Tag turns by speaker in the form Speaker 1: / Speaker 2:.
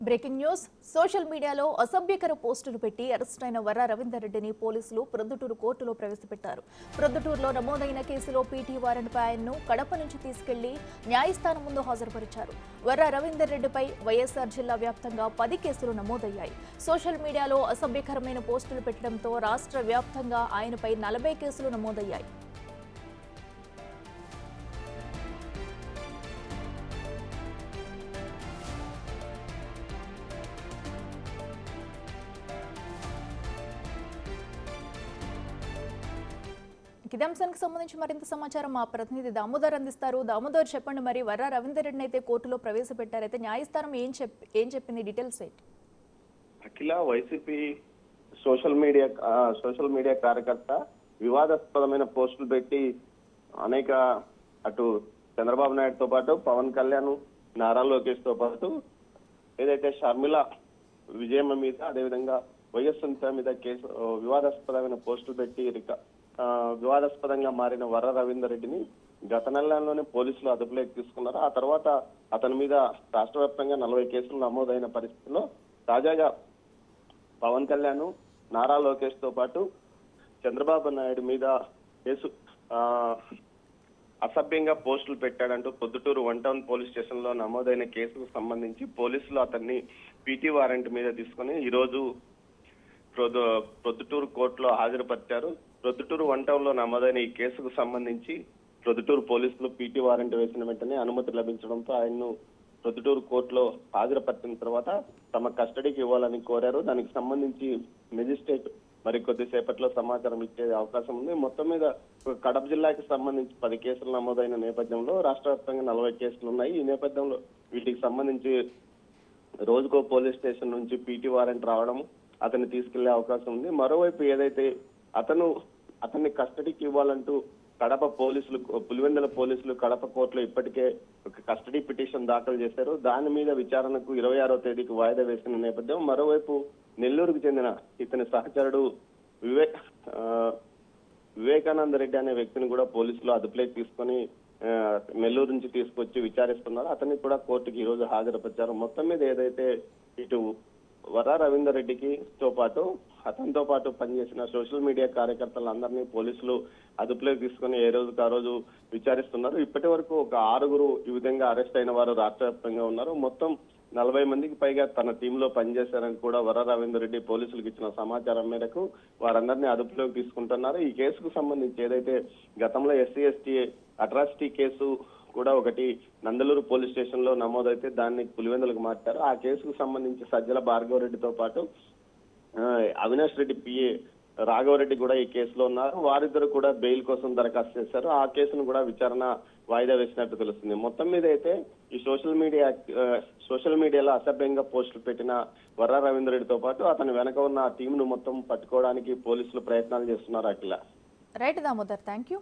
Speaker 1: Breaking news social మీడియాలో అసభ్యకర పోస్టులు పెట్టి అరెస్ట్ అయిన వర్రా రవీందర్ రెడ్డిని పోలీసులు ప్రొద్దుటూరు కోర్టులో ప్రవేశపెట్టారు. ప్రొద్దుటూరులో నమోదైన కేసులో పీటీ వారెంట్పై ఆయన్ను కడప నుంచి తీసుకెళ్లి న్యాయస్థానం ముందు హాజరుపరిచారు. వర్రా రవీందర్ రెడ్డిపై వైఎస్ఆర్ జిల్లా వ్యాప్తంగా 10 కేసులు నమోదయ్యాయి. సోషల్ మీడియాలో అసభ్యకరమైన పోస్టులు పెట్టడంతో రాష్ట్ర వ్యాప్తంగా ఆయనపై 40 కేసులు నమోదయ్యాయి. ఇదే అంశానికి సంబంధించి మరింత సమాచారం మా ప్రతినిధి దామోదర్ అందిస్తారు. దామోదర్, చెప్పండి, మరి వర్రా రవీందర్ రెడ్డిని అయితే కోర్టులో ప్రవేశపెట్టారు. అయితే న్యాయస్థానం ఏం చెప్పింది? డీటెయిల్స్ ఏంటి?
Speaker 2: అఖిల, వైసీపీ సోషల్ మీడియా కార్యకర్త వివాదాస్పదమైన పోస్టులు పెట్టి అనేక అటు చంద్రబాబు నాయుడుతో పాటు పవన్ కళ్యాణ్, నారా లోకేష్ తో పాటు ఏదైతే షర్మిల విజయమ్మ మీద అదేవిధంగా వైఎస్ మీద కేసు వివాదాస్పదమైన పోస్టులు పెట్టి వివాదాస్పదంగా మారిన వర్రా రవీందర్ రెడ్డిని గత నెలలోనే పోలీసులు అదుపులోకి తీసుకున్నారు. ఆ తర్వాత అతని మీద రాష్ట్ర వ్యాప్తంగా 40 కేసులు నమోదైన పరిస్థితుల్లో తాజాగా పవన్ కళ్యాణ్, నారా లోకేష్ తో పాటు చంద్రబాబు నాయుడు మీద కేసు అసభ్యంగా పోస్టులు పెట్టాడంటూ పొద్దుటూరు 1 టౌన్ పోలీస్ స్టేషన్ లో నమోదైన కేసుకు సంబంధించి పోలీసులు అతన్ని పీటీ వారెంట్ మీద తీసుకుని ఈ రోజు ప్రొద్దుటూరు కోర్టులో హాజరుపరిచారు. ప్రొద్దుటూరు 1 టౌన్ లో నమోదైన ఈ కేసుకు సంబంధించి ప్రొద్దుటూరు పోలీసులు పీటీ వారెంట్ వేసిన వెంటనే అనుమతి లభించడంతో ఆయన్ను ప్రొద్దుటూరు కోర్టులో హాజరుపరిచిన తర్వాత తమ కస్టడీకి ఇవ్వాలని కోరారు. దానికి సంబంధించి మెజిస్ట్రేట్ మరి కొద్దిసేపట్లో సమాచారం ఇచ్చే అవకాశం ఉంది. మొత్తం మీద కడప జిల్లాకి సంబంధించి 10 కేసులు నమోదైన నేపథ్యంలో రాష్ట్ర వ్యాప్తంగా 40 కేసులు ఉన్నాయి. ఈ నేపథ్యంలో వీటికి సంబంధించి రోజుకో పోలీస్ స్టేషన్ నుంచి పీటీ వారెంట్ రావడం, అతన్ని తీసుకెళ్లే అవకాశం ఉంది. మరోవైపు ఏదైతే అతన్ని కస్టడీకి ఇవ్వాలంటూ కడప పోలీసులు, పులివెందుల పోలీసులు కడప కోర్టులో ఇప్పటికే ఒక కస్టడీ పిటిషన్ దాఖలు చేశారు. దాని మీద విచారణకు 26వ తేదీకి వాయిదా వేసిన నేపథ్యం. మరోవైపు నెల్లూరుకు చెందిన ఇతని సహచరుడు వివేకానంద రెడ్డి అనే వ్యక్తిని కూడా పోలీసులు అదుపులోకి తీసుకొని నెల్లూరు నుంచి తీసుకొచ్చి విచారిస్తున్నారు. అతన్ని కూడా కోర్టుకి ఈ రోజు హాజరుపరిచారు. మొత్తం మీద ఏదైతే ఇటు వర్రా రవీందర్ రెడ్డికి అతనితో పాటు పనిచేసిన సోషల్ మీడియా కార్యకర్తలందరినీ పోలీసులు అదుపులోకి తీసుకుని ఏ రోజుకు ఆ రోజు విచారిస్తున్నారు. ఇప్పటి వరకు ఒక 6 ఈ విధంగా అరెస్ట్ అయిన వారు రాష్ట్ర వ్యాప్తంగా ఉన్నారు. మొత్తం 40 మందికి పైగా తన టీంలో పనిచేశారని కూడా వర్రా రవీందర్ రెడ్డి పోలీసులకు ఇచ్చిన సమాచారం మేరకు వారందరినీ అదుపులోకి తీసుకుంటున్నారు. ఈ కేసుకు సంబంధించి ఏదైతే గతంలో SC/ST అట్రాసిటీ కేసు కూడా ఒకటి నందలూరు పోలీస్ స్టేషన్ లో నమోదైతే దాన్ని పులివెందులకు మార్చారు. ఆ కేసుకు సంబంధించి సజ్జల భార్గవరెడ్డితో పాటు అవినాష్ రెడ్డి పిఏ రాఘవరెడ్డి కూడా ఈ కేసులో ఉన్నారు. వారిద్దరు కూడా బెయిల్ కోసం దరఖాస్తు చేశారు. ఆ కేసును కూడా విచారణ వాయిదా వేసినట్టు తెలుస్తుంది. మొత్తం మీద అయితే ఈ సోషల్ మీడియాలో అసభ్యంగా పోస్టులు పెట్టిన వర్రా రవీందర్ రెడ్డితో పాటు అతని వెనక ఉన్న టీంను మొత్తం పట్టుకోవడానికి పోలీసులు ప్రయత్నాలు చేస్తున్నారు. Akhila.
Speaker 1: Right Damodar, thank you.